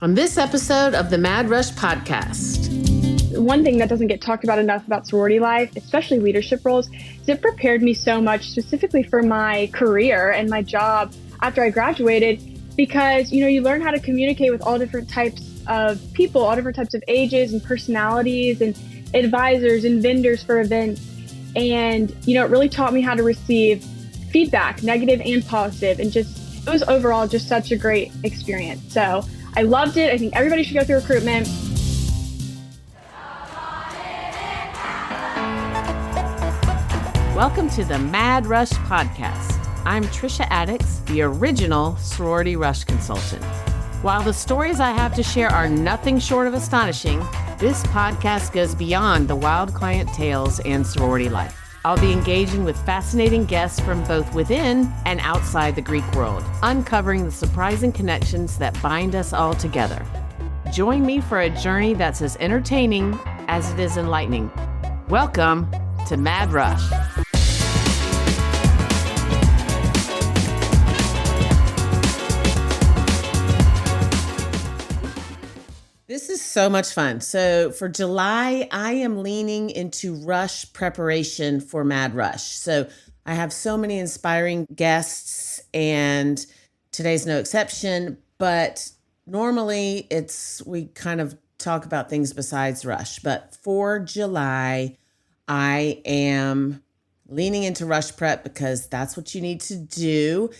On this episode of the Mad Rush podcast. One thing that doesn't get talked about enough about sorority life, especially leadership roles, is it prepared me so much specifically for my career and my job after I graduated, because, you learn how to communicate with all different types of people, all different types of ages and personalities and advisors and vendors for events. And, it really taught me how to receive feedback, negative and positive, and it was overall just such a great experience. So I loved it. I think everybody should go through recruitment. Welcome to the Mad Rush podcast. I'm Trisha Addix, the original Sorority Rush consultant. While the stories I have to share are nothing short of astonishing, this podcast goes beyond the wild client tales and sorority life. I'll be engaging with fascinating guests from both within and outside the Greek world, uncovering the surprising connections that bind us all together. Join me for a journey that's as entertaining as it is enlightening. Welcome to Mad Rush. This is so much fun. So for July, I am leaning into rush preparation for Mad Rush. So I have so many inspiring guests, and today's no exception. But normally we kind of talk about things besides rush. But for July, I am leaning into rush prep because that's what you need to do.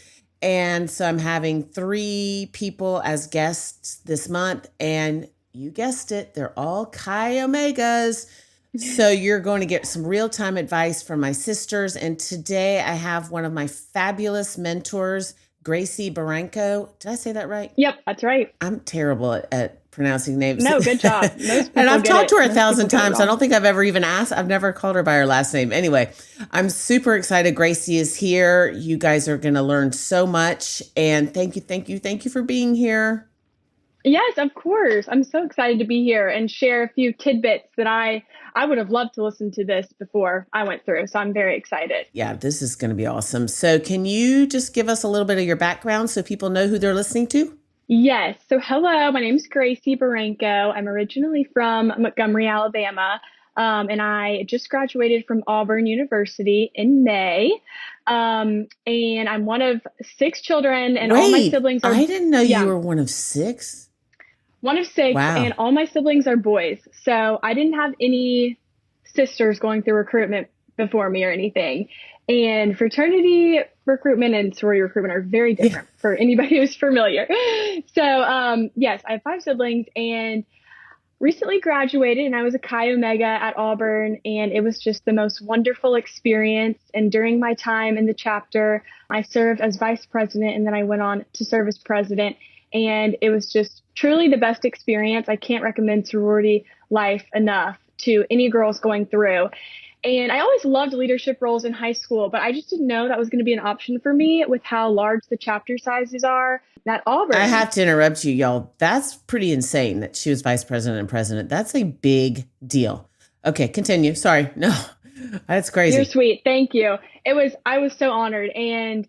And so I'm having 3 people as guests this month, and you guessed it, they're all Chi Omegas. So you're going to get some real-time advice from my sisters. And today I have one of my fabulous mentors, Gracie Barranco. Did I say that right? Yep, that's right. I'm terrible at pronouncing names. No, good job. And I've talked to her 1,000 times. I don't think I've ever even asked. I've never called her by her last name. Anyway, I'm super excited. Gracie is here. You guys are going to learn so much. And thank you for being here. Yes, of course. I'm so excited to be here and share a few tidbits that I would have loved to listen to this before I went through. So I'm very excited. Yeah, this is going to be awesome. So can you just give us a little bit of your background so people know who they're listening to? Yes. So hello, my name is Gracie Barranco. I'm originally from Montgomery, Alabama. And I just graduated from Auburn University in May. And I'm one of 6 children, and all my siblings are... I didn't know you were one of 6. One of 6, wow. And all my siblings are boys. So I didn't have any sisters going through recruitment before me or anything. And fraternity recruitment and sorority recruitment are very different for anybody who's familiar. So, yes, I have 5 siblings and recently graduated, and I was a Chi Omega at Auburn, and it was just the most wonderful experience. And during my time in the chapter, I served as vice president, and then I went on to serve as president. And it was just truly the best experience. I can't recommend sorority life enough to any girls going through. And I always loved leadership roles in high school, but I just didn't know that was going to be an option for me with how large the chapter sizes are at Auburn. I have to interrupt you, y'all. That's pretty insane that she was vice president and president. That's a big deal. Okay, continue. Sorry. No, that's crazy. You're sweet. Thank you. I was so honored, and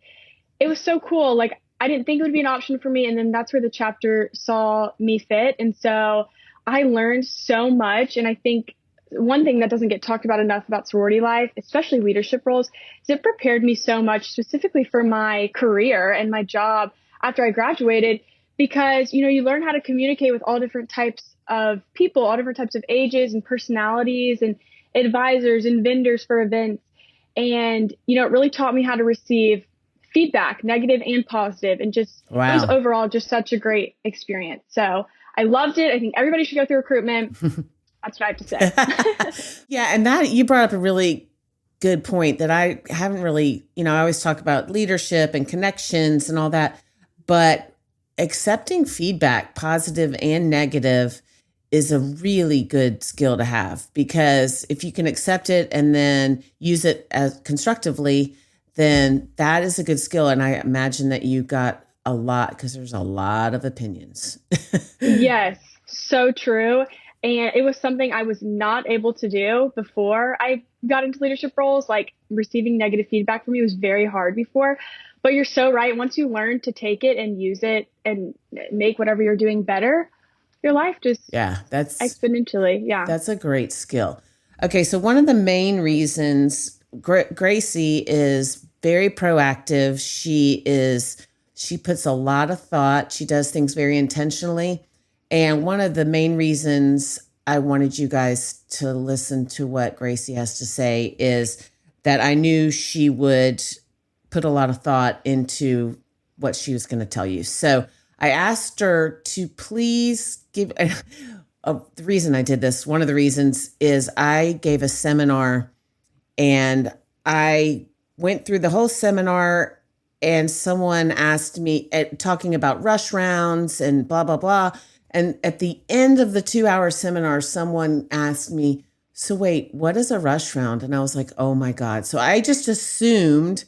it was so cool. Like, I didn't think it would be an option for me. And then that's where the chapter saw me fit. And so I learned so much. And I think one thing that doesn't get talked about enough about sorority life, especially leadership roles, is it prepared me so much specifically for my career and my job after I graduated, because, you learn how to communicate with all different types of people, all different types of ages and personalities and advisors and vendors for events. And, it really taught me how to receive feedback, negative and positive, and it was overall just such a great experience. So I loved it. I think everybody should go through recruitment. That's what I have to say. Yeah. And that you brought up a really good point that I haven't really, I always talk about leadership and connections and all that, but accepting feedback, positive and negative, is a really good skill to have, because if you can accept it and then use it as constructively, then that is a good skill. And I imagine that you got a lot, because there's a lot of opinions. Yes, so true. And it was something I was not able to do before I got into leadership roles. Like, receiving negative feedback from me was very hard before. But you're so right. Once you learn to take it and use it and make whatever you're doing better, your life just Yeah, exponentially. Yeah. that's a great skill. Okay, so one of the main reasons Gracie is very proactive. She puts a lot of thought. She does things very intentionally. And one of the main reasons I wanted you guys to listen to what Gracie has to say is that I knew she would put a lot of thought into what she was going to tell you. So I asked her to please give the reason I did this. One of the reasons is I gave a seminar and I went through the whole seminar and someone asked me talking about rush rounds and blah, blah, blah. And at the end of the 2-hour seminar, someone asked me, so wait, what is a rush round? And I was like, oh my God. So I just assumed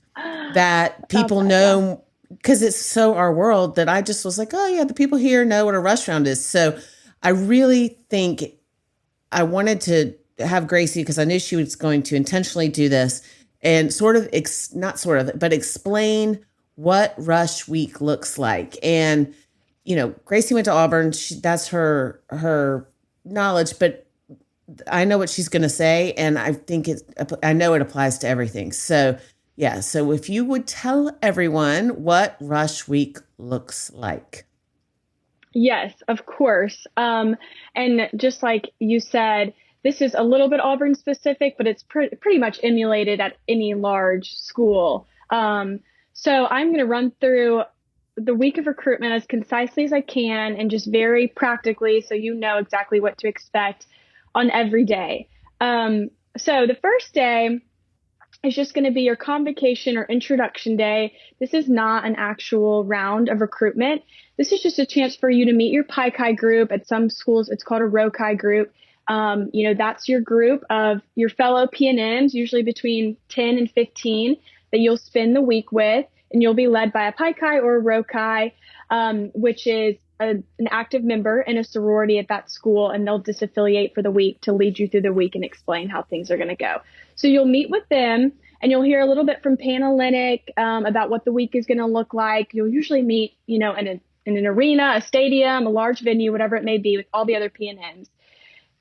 that people know, because it's so our world, that I just was like, oh yeah, the people here know what a rush round is. So I really think I wanted to have Gracie, because I knew she was going to intentionally do this and but explain what rush week looks like. And, Gracie went to Auburn. That's her knowledge, but I know what she's going to say. And I know it applies to everything. So yeah. So if you would tell everyone what rush week looks like. Yes, of course. And just like you said, this is a little bit Auburn specific, but it's pretty much emulated at any large school. So I'm going to run through the week of recruitment as concisely as I can and just very practically, so you know exactly what to expect on every day. So the first day is just going to be your convocation or introduction day. This is not an actual round of recruitment. This is just a chance for you to meet your Pi Chi group. At some schools, it's called a Rho Chi group. That's your group of your fellow PNMs, usually between 10 and 15, that you'll spend the week with. And you'll be led by a Pi Chi or a Rho Chi, which is an active member in a sorority at that school. And they'll disaffiliate for the week to lead you through the week and explain how things are going to go. So you'll meet with them and you'll hear a little bit from Panhellenic about what the week is going to look like. You'll usually meet, in an arena, a stadium, a large venue, whatever it may be, with all the other PNMs.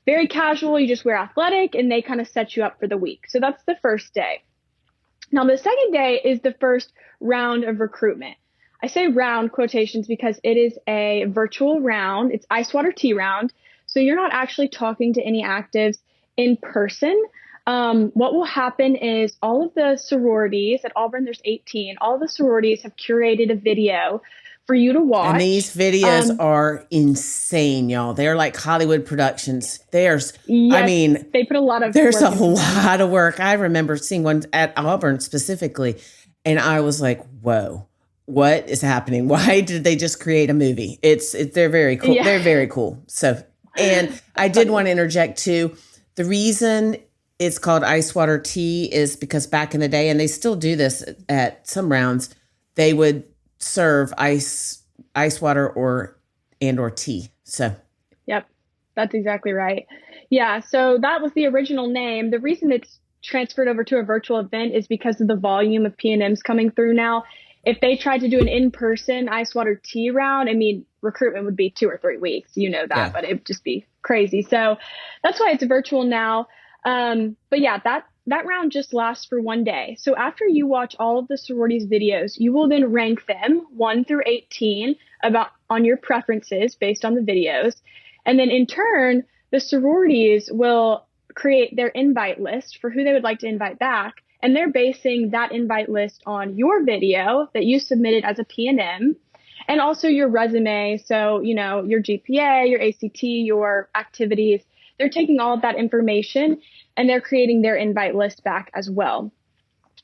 Very casual. You just wear athletic and they kind of set you up for the week. So that's the first day. Now, the second day is the first round of recruitment. I say round quotations because it is a virtual round. It's ice water tea round. So you're not actually talking to any actives in person. What will happen is all of the sororities at Auburn, there's 18, all of the sororities have curated a video for you to watch. And these videos are insane, y'all. They're like Hollywood productions. They put a lot of lot of work. I remember seeing one at Auburn specifically, and I was like, whoa, what is happening? Why did they just create a movie? They're very cool. Yeah. They're very cool. So, and I did want to interject too. The reason it's called ice water tea is because back in the day, and they still do this at some rounds, they would serve ice water or tea. So, yep, that's exactly right. Yeah. So that was the original name. The reason it's transferred over to a virtual event is because of the volume of PNMs coming through now. If they tried to do an in-person ice water tea round, recruitment would be 2 or 3 weeks, but it'd just be crazy. So that's why it's virtual now. But yeah, that round just lasts for 1 day. So after you watch all of the sororities videos, you will then rank them 1 through 18 on your preferences based on the videos. And then in turn, the sororities will create their invite list for who they would like to invite back. And they're basing that invite list on your video that you submitted as a PNM and also your resume. So, your GPA, your ACT, your activities. They're taking all of that information and they're creating their invite list back as well.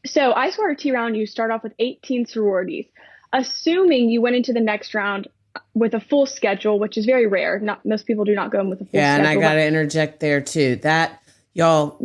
So ice water tea round, you start off with 18 sororities, assuming you went into the next round with a full schedule, which is very rare. Most people do not go in with a full schedule. Yeah, and I got to interject there too. That y'all,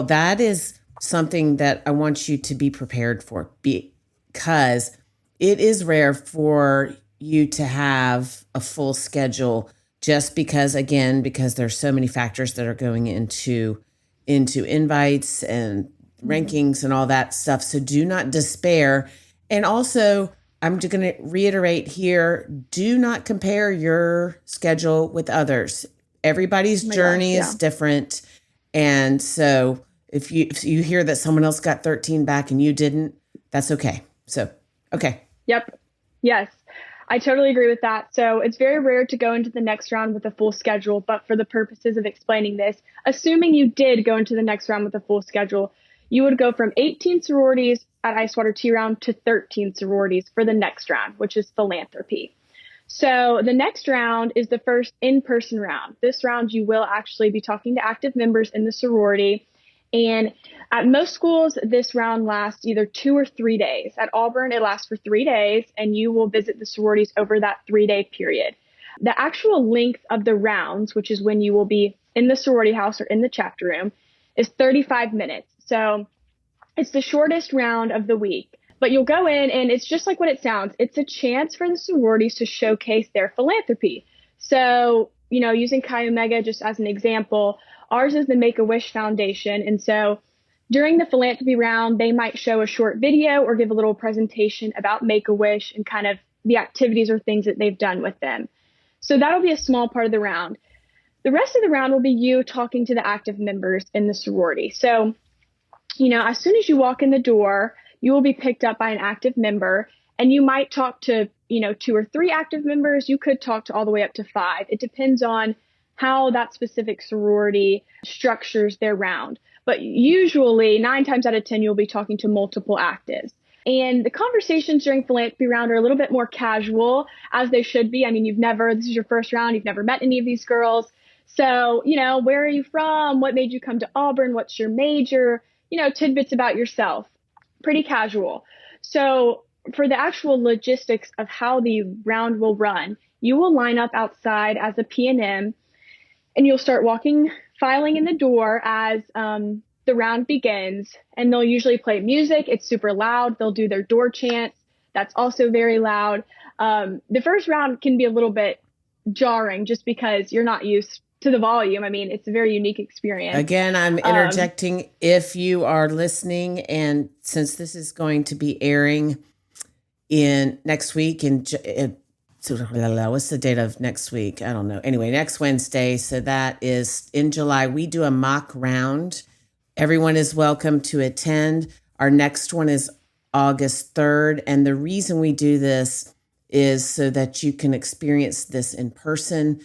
that is something that I want you to be prepared for, because it is rare for you to have a full schedule, just because there's so many factors that are going into invites and rankings and all that stuff. So do not despair. And also, I'm just going to reiterate here, do not compare your schedule with others. Everybody's Oh my gosh, journey yeah. is different. And so if you hear that someone else got 13 back and you didn't, that's okay. So, okay. Yep. Yes. I totally agree with that. So it's very rare to go into the next round with a full schedule, but for the purposes of explaining this, assuming you did go into the next round with a full schedule, you would go from 18 sororities at Ice Water Tea Round to 13 sororities for the next round, which is philanthropy. So the next round is the first in-person round. This round, you will actually be talking to active members in the sorority. And at most schools, this round lasts either 2 or 3 days. At Auburn, it lasts for 3 days, and you will visit the sororities over that 3-day period. The actual length of the rounds, which is when you will be in the sorority house or in the chapter room, is 35 minutes. So it's the shortest round of the week. But you'll go in, and it's just like what it sounds. It's a chance for the sororities to showcase their philanthropy. So, using Chi Omega just as an example, ours is the Make-A-Wish Foundation. And so during the philanthropy round, they might show a short video or give a little presentation about Make-A-Wish and kind of the activities or things that they've done with them. So that'll be a small part of the round. The rest of the round will be you talking to the active members in the sorority. So, as soon as you walk in the door, you will be picked up by an active member, and you might talk to, 2 or 3 active members. You could talk to all the way up to 5. It depends on how that specific sorority structures their round. But usually 9 times out of 10, you'll be talking to multiple actives. And the conversations during philanthropy round are a little bit more casual, as they should be. I mean, this is your first round. You've never met any of these girls. So, where are you from? What made you come to Auburn? What's your major? Tidbits about yourself. Pretty casual. So for the actual logistics of how the round will run, you will line up outside as a PNM, and you'll start filing in the door as the round begins. And they'll usually play music. It's super loud. They'll do their door chants. That's also very loud. The first round can be a little bit jarring just because you're not used to the volume. I mean, it's a very unique experience. Again, I'm interjecting if you are listening, and since this is going to be airing in next week, what's the date of next week? I don't know. Anyway, next Wednesday. So that is in July. We do a mock round. Everyone is welcome to attend. Our next one is August 3rd. And the reason we do this is so that you can experience this in person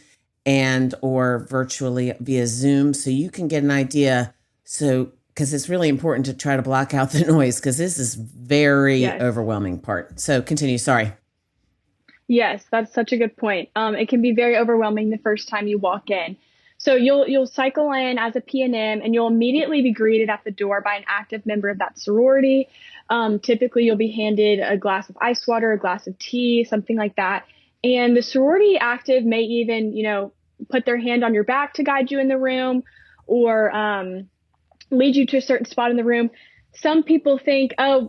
and or virtually via Zoom, so you can get an idea. So, because it's really important to try to block out the noise, because this is very overwhelming part. So continue. Sorry. Yes, that's such a good point. It can be very overwhelming the first time you walk in. So you'll cycle in as a PNM, and you'll immediately be greeted at the door by an active member of that sorority. Typically, you'll be handed a glass of ice water, a glass of tea, something like that. And the sorority active may even, put their hand on your back to guide you in the room, or lead you to a certain spot in the room. Some people think, I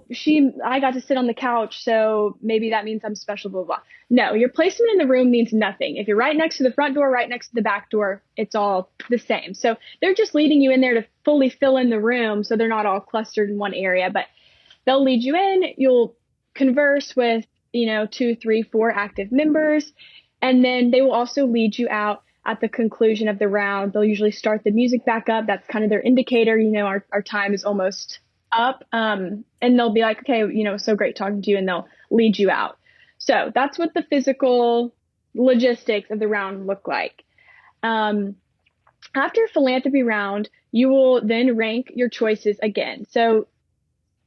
got to sit on the couch, so maybe that means I'm special, blah, blah. No, your placement in the room means nothing. If you're right next to the front door, right next to the back door, it's all the same. So they're just leading you in there to fully fill in the room, so they're not all clustered in one area. But they'll lead you in. You'll converse with, 2, 3, 4 active members, and then they will also lead you out at the conclusion of the round. They'll usually start the music back up. That's kind of their indicator. Our time is almost up. And they'll be like, okay, so great talking to you. And they'll lead you out. So that's what the physical logistics of the round look like. After philanthropy round, you will then rank your choices again. So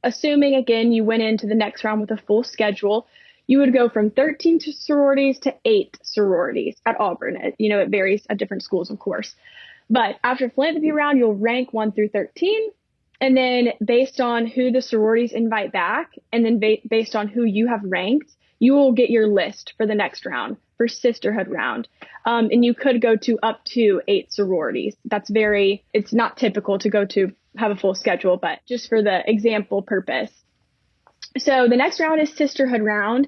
assuming, again, you went into the next round with a full schedule, you would go from 13 sororities to 8 sororities at Auburn. It varies at different schools, of course. But after philanthropy round, you'll rank 1 through 13. And then based on who the sororities invite back, and then based on who you have ranked, you will get your list for the next round, for sisterhood round. And you could go to up to 8 sororities. It's not typical to go to have a full schedule, but just for the example purpose. So the next round is sisterhood round.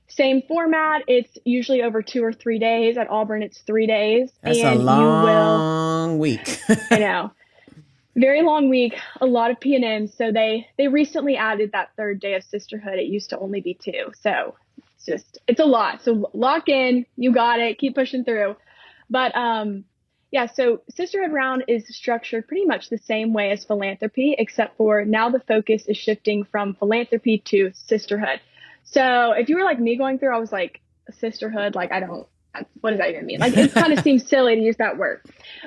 Same format. It's usually over 2 or 3 days. At Auburn, it's 3 days. That's a long week. I know. Very long week, a lot of PNMs. So they recently added that 3rd day of sisterhood. It used to only be 2. So it's a lot. So lock in, you got it, keep pushing through. But yeah, so Sisterhood Round is structured pretty much the same way as philanthropy, except for now the focus is shifting from philanthropy to sisterhood. So if you were like me going through, I was like, sisterhood, like what does that even mean? Like it kind of seems silly to use that word,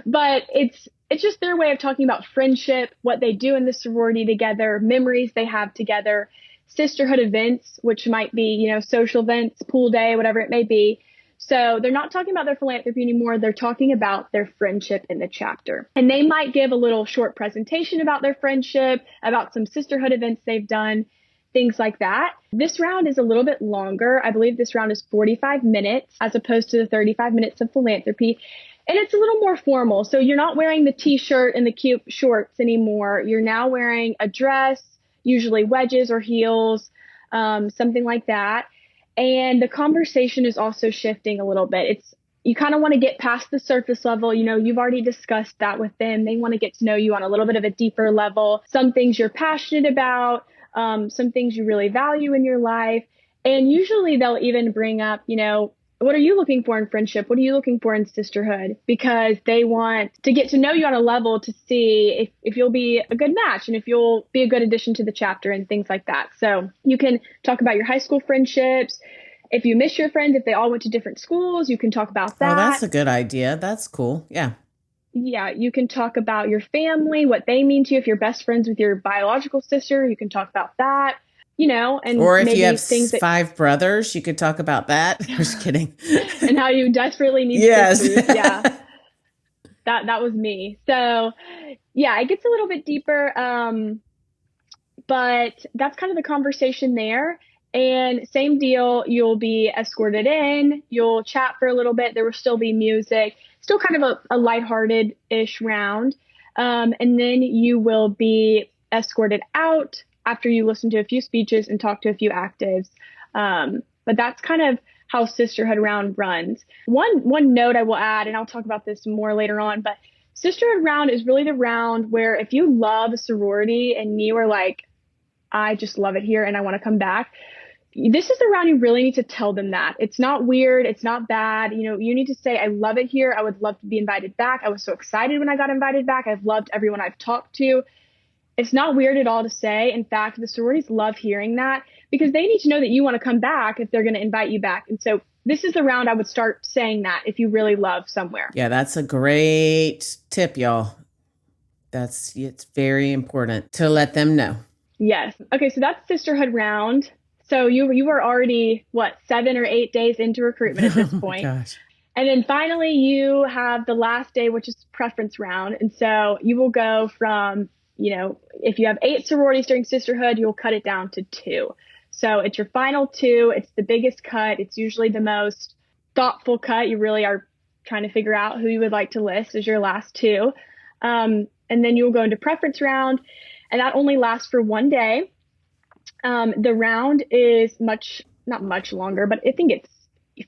but it's just their way of talking about friendship, what they do in the sorority together, memories they have together, sisterhood events, which might be, social events, pool day, whatever it may be. So they're not talking about their philanthropy anymore. They're talking about their friendship in the chapter. And they might give a little short presentation about their friendship, about some sisterhood events they've done, things like that. This round is a little bit longer. I believe this round is 45 minutes as opposed to the 35 minutes of philanthropy. And it's a little more formal. So you're not wearing the t-shirt and the cute shorts anymore. You're now wearing a dress, usually wedges or heels, something like that. And the conversation is also shifting a little bit. You kind of want to get past the surface level. You've already discussed that with them. They want to get to know you on a little bit of a deeper level. Some things you're passionate about, some things you really value in your life. And usually they'll even bring up, what are you looking for in friendship? What are you looking for in sisterhood? Because they want to get to know you on a level to see if you'll be a good match and if you'll be a good addition to the chapter and things like that. So you can talk about your high school friendships. If you miss your friends, if they all went to different schools, you can talk about that. Oh, that's a good idea. That's cool. Yeah. Yeah, you can talk about your family, what they mean to you. If you're best friends with your biological sister, you can talk about that. And or if maybe you have things 5 brothers, you could talk about that. I'm just kidding. And how you desperately need sisters. Yeah, that was me. So yeah, it gets a little bit deeper, but that's kind of the conversation there. And same deal, you'll be escorted in, you'll chat for a little bit. There will still be music, still kind of a lighthearted-ish round. And then you will be escorted out after you listen to a few speeches and talk to a few actives. But that's kind of how Sisterhood Round runs. One note I will add, and I'll talk about this more later on, but Sisterhood Round is really the round where if you love a sorority and you are like, I just love it here and I want to come back, this is the round you really need to tell them that. It's not weird. It's not bad. You need to say, I love it here. I would love to be invited back. I was so excited when I got invited back. I've loved everyone I've talked to. It's not weird at all to say. In fact, the sororities love hearing that because they need to know that you want to come back if they're going to invite you back. And so this is the round I would start saying that if you really love somewhere. Yeah, that's a great tip, y'all. It's very important to let them know. Yes. Okay, so that's Sisterhood Round. So you were already, 7 or 8 days into recruitment at this point. Oh my gosh. And then finally you have the last day, which is preference round. And so you will go from, if you have 8 sororities during sisterhood, you'll cut it down to 2. So it's your final 2. It's the biggest cut. It's usually the most thoughtful cut. You really are trying to figure out who you would like to list as your last 2. And then you'll go into preference round, and that only lasts for 1 day. The round is not much longer, but I think it's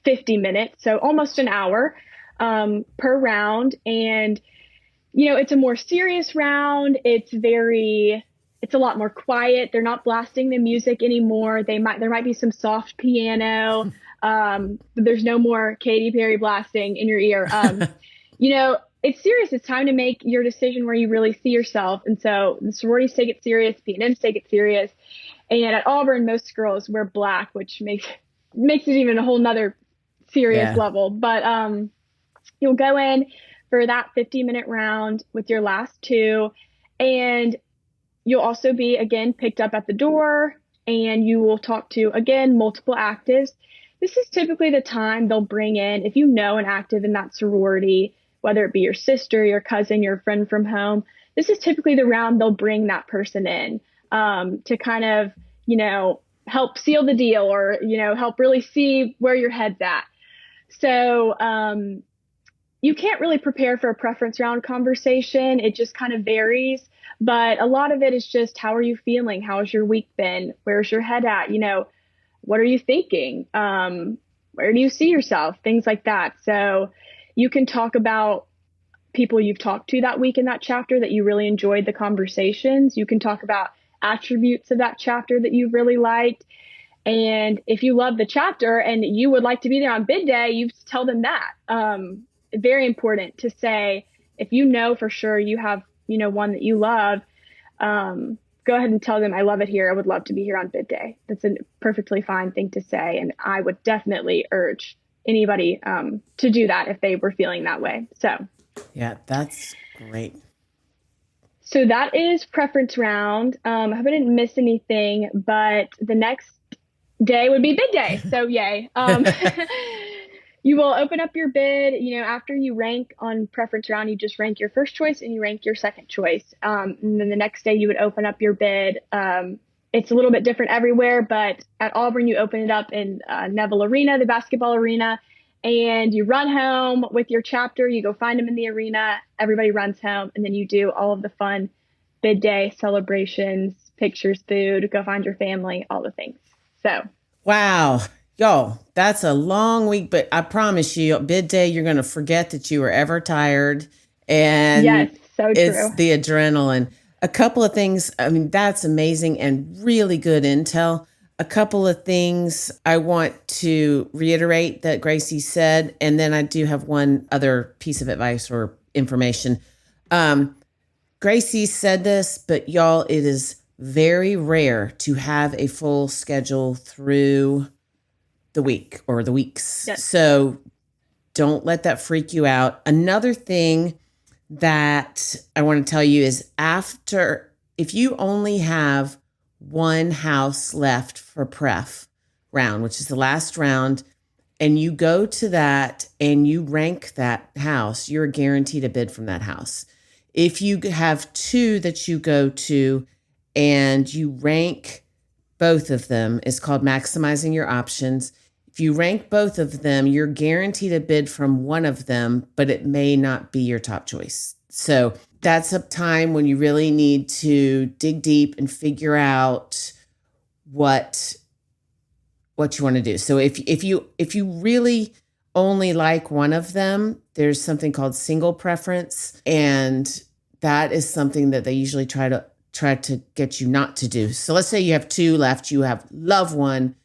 50 minutes. So almost an hour, per round. And, it's a more serious round. It's a lot more quiet. They're not blasting the music anymore. There might be some soft piano. But there's no more Katy Perry blasting in your ear. It's serious. It's time to make your decision where you really see yourself. And so the sororities take it serious. PNMs take it serious. And at Auburn, most girls wear black, which makes it even a whole nother serious level. But you'll go in for that 50-minute round with your last 2. And you'll also be, again, picked up at the door. And you will talk to, again, multiple actives. This is typically the time they'll bring in, if you know an active in that sorority, whether it be your sister, your cousin, your friend from home, this is typically the round they'll bring that person in to kind of, help seal the deal or, help really see where your head's at. So you can't really prepare for a preference round conversation. It just kind of varies. But a lot of it is just, how are you feeling? How has your week been? Where's your head at? What are you thinking? Where do you see yourself? Things like that. So you can talk about people you've talked to that week in that chapter that you really enjoyed the conversations. You can talk about attributes of that chapter that you really liked. And if you love the chapter and you would like to be there on bid day, you tell them that. Very important to say, if you know for sure you have, one that you love, go ahead and tell them, I love it here. I would love to be here on bid day. That's a perfectly fine thing to say. And I would definitely urge anybody to do that if they were feeling that way. So, yeah, that's great. So that is preference round. I hope I didn't miss anything, but the next day would be bid day. So yay. You will open up your bid, after you rank on preference round, you just rank your first choice and you rank your second choice. And then the next day you would open up your bid. It's a little bit different everywhere, but at Auburn, you open it up in Neville Arena, the basketball arena, and you run home with your chapter. You go find them in the arena. Everybody runs home, and then you do all of the fun bid day celebrations, pictures, food, go find your family, all the things. So, wow. Y'all, that's a long week, but I promise you, bid day, you're going to forget that you were ever tired. And yes, so it's true. the adrenaline. A couple of things. I mean, that's amazing and really good intel. A couple of things I want to reiterate that Gracie said, and then I do have one other piece of advice or information. Gracie said this, but y'all, it is very rare to have a full schedule through the week or the weeks. Yes. So don't let that freak you out. Another thing that I want to tell you is if you only have one house left for pref round, which is the last round, and you go to that and you rank that house, you're guaranteed a bid from that house. If you have two that you go to and you rank both of them, it's called maximizing your options. If you rank both of them, you're guaranteed a bid from one of them, but it may not be your top choice. So that's a time when you really need to dig deep and figure out what you want to do. So if you really only like one of them, there's something called single preference, and that is something that they usually try to get you not to do. So let's say you have two left, you love one,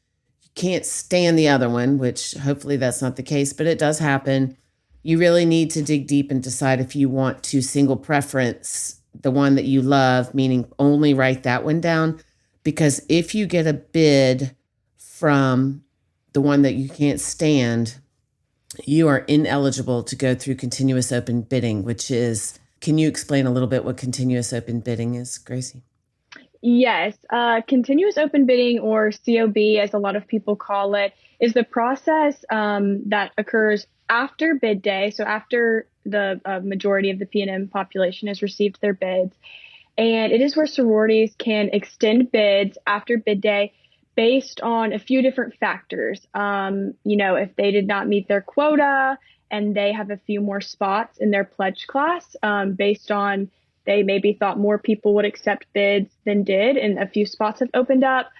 can't stand the other one, which hopefully that's not the case, but it does happen. You really need to dig deep and decide if you want to single preference the one that you love, meaning only write that one down. Because if you get a bid from the one that you can't stand, you are ineligible to go through continuous open bidding, which is, can you explain a little bit what continuous open bidding is, Gracie? Yes. Continuous open bidding, or COB, as a lot of people call it, is the process that occurs after bid day. So after the majority of the PNM population has received their bids. And it is where sororities can extend bids after bid day based on a few different factors. If they did not meet their quota and they have a few more spots in their pledge class, based on they maybe thought more people would accept bids than did, and a few spots have opened up,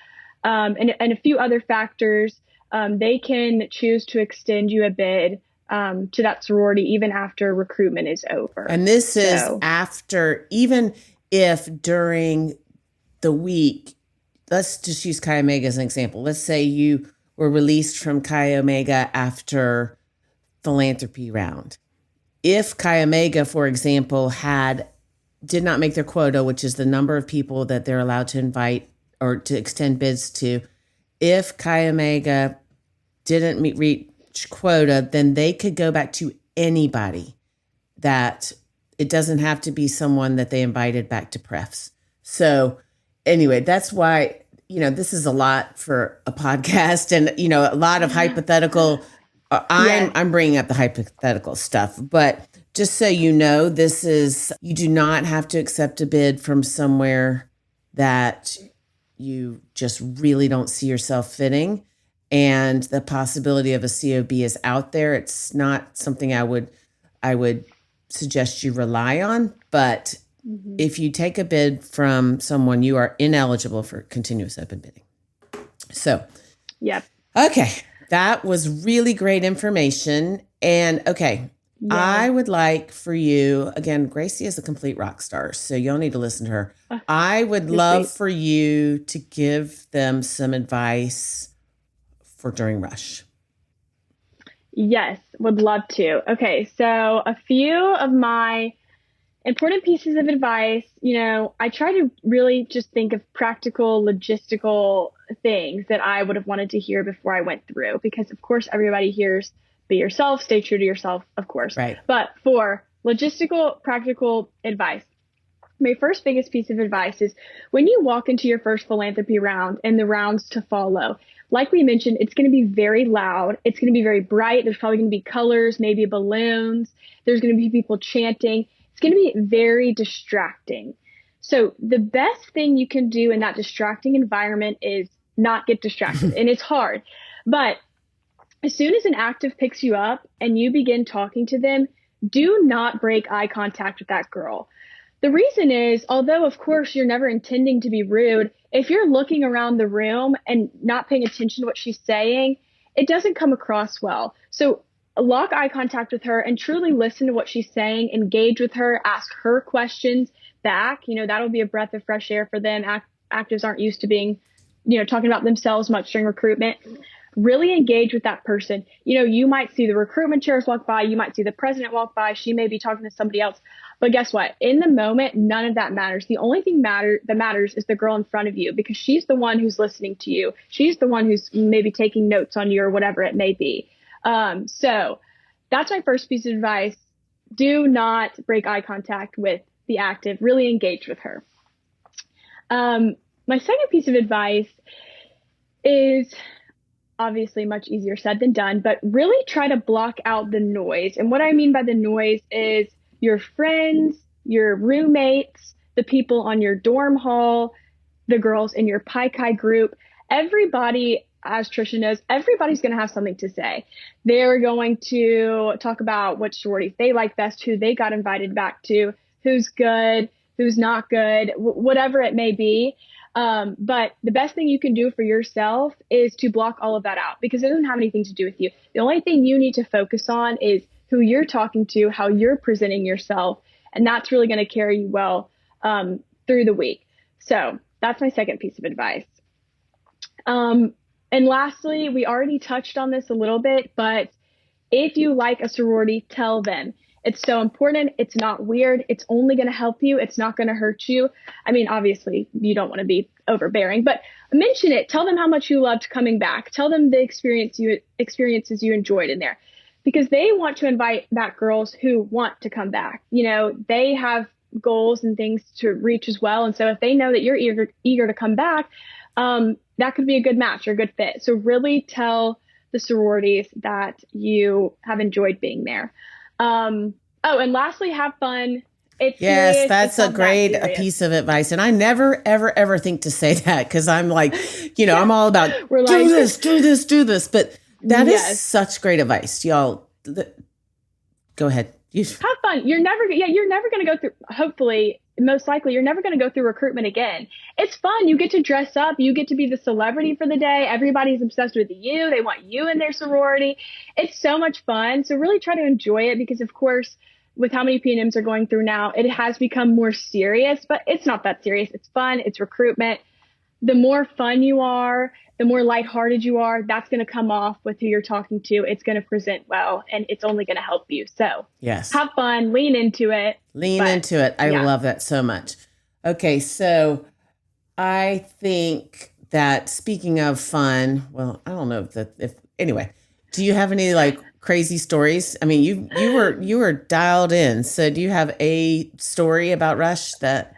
and a few other factors. They can choose to extend you a bid to that sorority even after recruitment is over. And this is after, even if during the week, let's just use Chi Omega as an example. Let's say you were released from Chi Omega after philanthropy round. If Chi Omega, for example, did not make their quota, which is the number of people that they're allowed to invite or to extend bids to. If Chi Omega didn't reach quota, then they could go back to anybody. That it doesn't have to be someone that they invited back to prefs. So anyway, that's why, this is a lot for a podcast, and, a lot of hypothetical. I'm bringing up the hypothetical stuff, but just so you know, you do not have to accept a bid from somewhere that you just really don't see yourself fitting. And the possibility of a COB is out there. It's not something I would suggest you rely on, but if you take a bid from someone, you are ineligible for continuous open bidding. So, yep. Okay. That was really great information. And okay, I Yay. would like for you, again, Gracie is a complete rock star, so you'll need to listen to her. Oh, I would you're love sweet. for you to give them some advice for during rush. Yes, would love to. Okay, so a few of my important pieces of advice, I try to really just think of practical, logistical things that I would have wanted to hear before I went through, because of course everybody hears be yourself, stay true to yourself, of course. Right. But for logistical, practical advice, my first biggest piece of advice is when you walk into your first philanthropy round and the rounds to follow, like we mentioned, it's going to be very loud. It's going to be very bright. There's probably going to be colors, maybe balloons. There's going to be people chanting. It's going to be very distracting. So the best thing you can do in that distracting environment is not get distracted. And it's hard. But as soon as an active picks you up and you begin talking to them, do not break eye contact with that girl. The reason is, although of course you're never intending to be rude, if you're looking around the room and not paying attention to what she's saying, it doesn't come across well. So lock eye contact with her and truly listen to what she's saying, engage with her, ask her questions back. That'll be a breath of fresh air for them. Actives aren't used to being, talking about themselves much during recruitment. Really engage with that person. You might see the recruitment chairs walk by. You might see the president walk by. She may be talking to somebody else. But guess what? In the moment, none of that matters. The only thing that matters is the girl in front of you, because she's the one who's listening to you. She's the one who's maybe taking notes on you or whatever it may be. So that's my first piece of advice. Do not break eye contact with the active. Really engage with her. My second piece of advice is obviously much easier said than done, but really try to block out the noise. And what I mean by the noise is your friends, your roommates, the people on your dorm hall, the girls in your Pi Chi group, everybody, as Trisha knows, everybody's going to have something to say. They're going to talk about what sororities they like best, who they got invited back to, who's good, who's not good, whatever it may be. But the best thing you can do for yourself is to block all of that out, because it doesn't have anything to do with you. The only thing you need to focus on is who you're talking to, how you're presenting yourself. And that's really going to carry you well through the week. So that's my second piece of advice. And lastly, we already touched on this a little bit, but if you like a sorority, tell them. It's so important. It's not weird. It's only going to help you. It's not going to hurt you. I mean, obviously, you don't want to be overbearing, but mention it. Tell them how much you loved coming back. Tell them the experiences you enjoyed in there, because they want to invite back girls who want to come back. They have goals and things to reach as well. And so if they know that you're eager to come back, that could be a good match or a good fit. So really tell the sororities that you have enjoyed being there. And lastly, have fun. It's yes, serious. that's It's a not great that serious. piece of advice. And I never, ever, ever think to say that, because I'm like, I'm all about We're do like, this, do this, do this. But that is yes. such great advice, y'all. Go ahead. Have fun. You're never going to go through, hopefully, most likely, you're never going to go through recruitment again. It's fun. You get to dress up. You get to be the celebrity for the day. Everybody's obsessed with you. They want you in their sorority. It's so much fun. So really try to enjoy it, because, of course, with how many PNMs are going through now, it has become more serious, but it's not that serious. It's fun. It's recruitment. The more fun you are, the more lighthearted you are, that's going to come off with who you're talking to. It's going to present well, and it's only going to help you. So yes, have fun, lean into it. I love that so much. Okay. So I think that, speaking of fun, well, I don't know anyway, do you have any crazy stories? I mean, you were dialed in. So do you have a story about Rush that?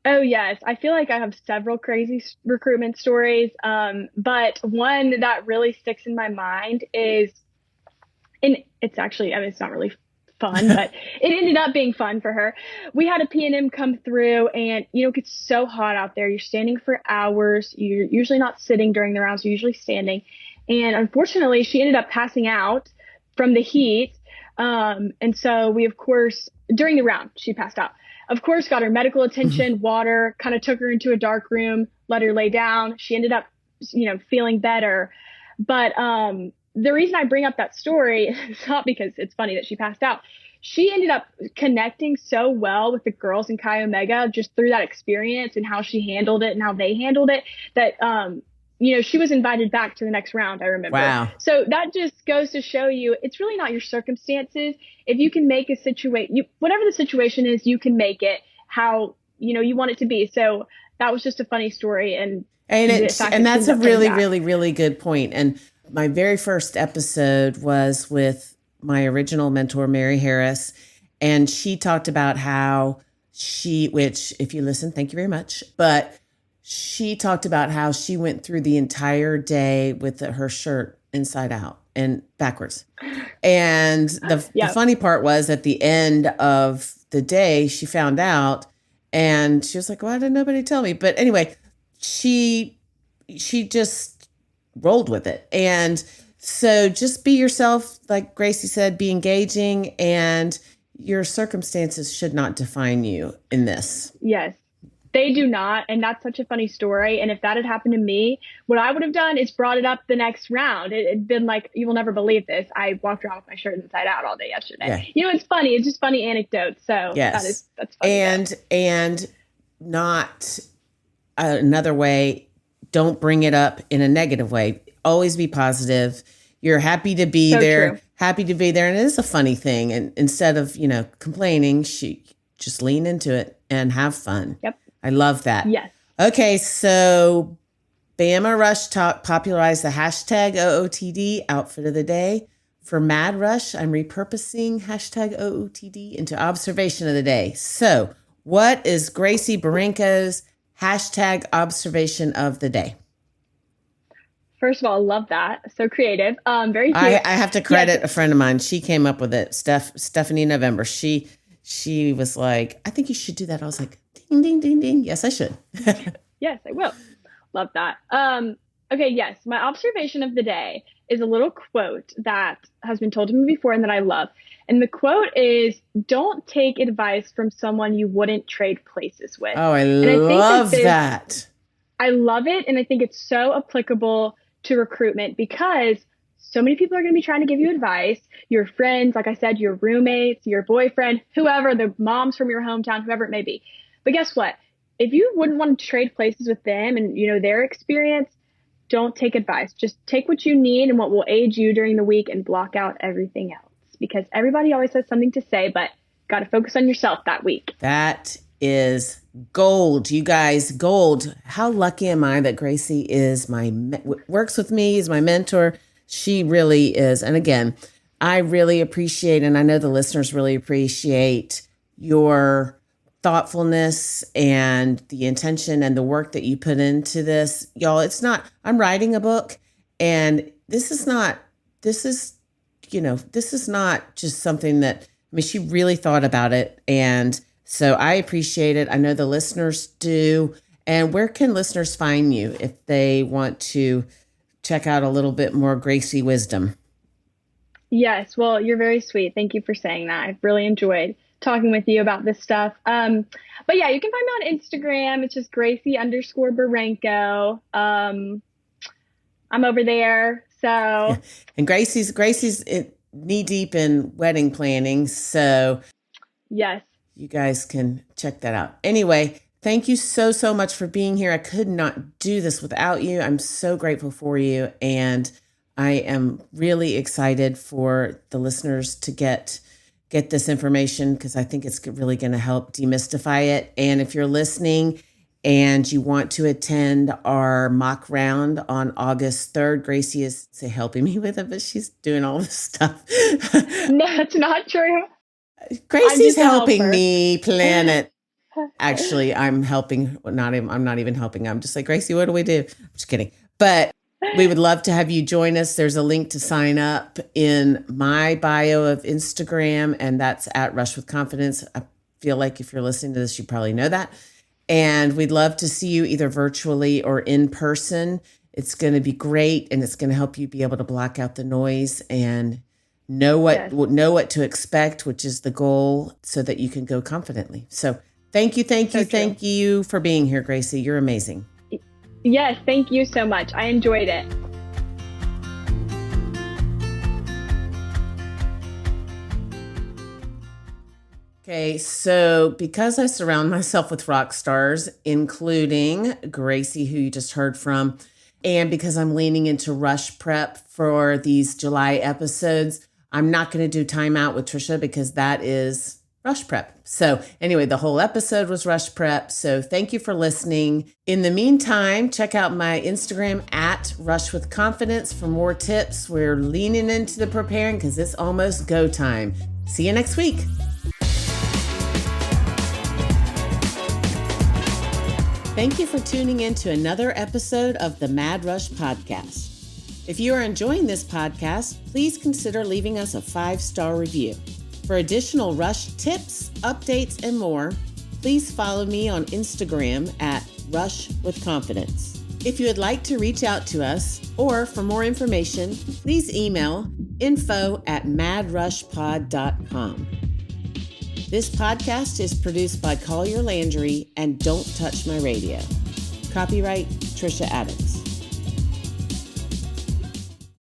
Oh, yes. I feel like I have several crazy recruitment stories. But one that really sticks in my mind is, and it's actually, it's not really fun, but it ended up being fun for her. We had a PNM come through, and, it gets so hot out there. You're standing for hours. You're usually not sitting during the rounds. You're usually standing. And unfortunately, she ended up passing out from the heat. And so we, of course, during the round, she passed out. Of course, got her medical attention, water, kind of took her into a dark room, let her lay down. She ended up, feeling better. But the reason I bring up that story is not because it's funny that she passed out. She ended up connecting so well with the girls in Chi Omega just through that experience and how she handled it and how they handled it that, she was invited back to the next round, I remember. Wow. So that just goes to show you, it's really not your circumstances. If you can make a situation, whatever the situation is, you can make it how, you want it to be. So that was just a funny story. And that's a really, really, really good point. And my very first episode was with my original mentor, Mary Harris, and she talked about how which if you listen, thank you very much, but she talked about how she went through the entire day with her shirt inside out and backwards. And the funny part was at the end of the day, she found out and she was like, why did nobody tell me? But anyway, she just rolled with it. And so just be yourself, like Gracie said, be engaging, and your circumstances should not define you in this. Yes, they do not. And that's such a funny story. And if that had happened to me, what I would have done is brought it up the next round. It'd been like, you will never believe this. I walked around with my shirt inside out all day yesterday. Yeah. It's funny. It's just funny anecdotes. So yes. that's funny. And not another way, don't bring it up in a negative way. Always be positive. You're happy to be there. True. Happy to be there. And it is a funny thing. And instead of, complaining, she just lean into it and have fun. Yep. I love that. Yes. Okay. So Bama Rush popularized the hashtag OOTD outfit of the day. For Mad Rush, I'm repurposing hashtag OOTD into observation of the day. So what is Gracie Barranco's hashtag observation of the day? First of all, love that. So creative. Very cute. I have to credit a friend of mine. She came up with it. Stephanie November. She was like, I think you should do that. I was like, ding, ding, ding, ding. Yes, I should. Yes, I will. Love that. Okay, yes. My observation of the day is a little quote that has been told to me before and that I love. And the quote is, don't take advice from someone you wouldn't trade places with. Oh, I love that. I love it. And I think it's so applicable to recruitment because so many people are going to be trying to give you advice. Your friends, like I said, your roommates, your boyfriend, whoever, the moms from your hometown, whoever it may be. But guess what? If you wouldn't want to trade places with them and, their experience, don't take advice. Just take what you need and what will aid you during the week and block out everything else. Because everybody always has something to say, but got to focus on yourself that week. That is gold, you guys, gold. How lucky am I that Gracie is works with me, is my mentor. She really is. And again, I really appreciate, and I know the listeners really appreciate your thoughtfulness and the intention and the work that you put into this. Y'all, I'm writing a book, and this is not just something that, she really thought about it. And so I appreciate it. I know the listeners do. And where can listeners find you if they want to check out a little bit more Gracie wisdom? Yes. Well, you're very sweet. Thank you for saying that. I've really enjoyed talking with you about this stuff. But yeah, you can find me on Instagram. It's just Gracie_Barranco. I'm over there. So, yeah. And Gracie's knee deep in wedding planning. So yes, you guys can check that out. Anyway, thank you so, so much for being here. I could not do this without you. I'm so grateful for you. And I am really excited for the listeners to get this information because I think it's really going to help demystify it. And if you're listening and you want to attend our mock round on August 3rd, Gracie is helping me with it, but she's doing all this stuff. No, that's not true. Gracie's helping me plan it. Actually, I'm helping. I'm not even helping. I'm just like, Gracie, what do we do? I'm just kidding. But we would love to have you join us. There's a link to sign up in my bio of Instagram, and that's at Rush with Confidence. I feel like if you're listening to this, you probably know that. And we'd love to see you either virtually or in person. It's going to be great, and it's going to help you be able to block out the noise and know what to expect, which is the goal, so that you can go confidently. So thank you for being here, Gracie. You're amazing. Yes, thank you so much. I enjoyed it. Okay, so because I surround myself with rock stars, including Gracie, who you just heard from, and because I'm leaning into rush prep for these July episodes, I'm not going to do timeout with Trisha because that is rush prep. So anyway, the whole episode was rush prep. So thank you for listening. In the meantime, check out my Instagram at Rush with Confidence for more tips. We're leaning into the preparing because it's almost go time. See you next week. Thank you for tuning in to another episode of the Mad Rush Podcast. If you are enjoying this podcast, please consider leaving us a 5-star review. For additional Rush tips, updates, and more, please follow me on Instagram at Rush with Confidence. If you would like to reach out to us or for more information, please email info@madrushpod.com. This podcast is produced by Collier Landry and Don't Touch My Radio. Copyright Trisha Adams.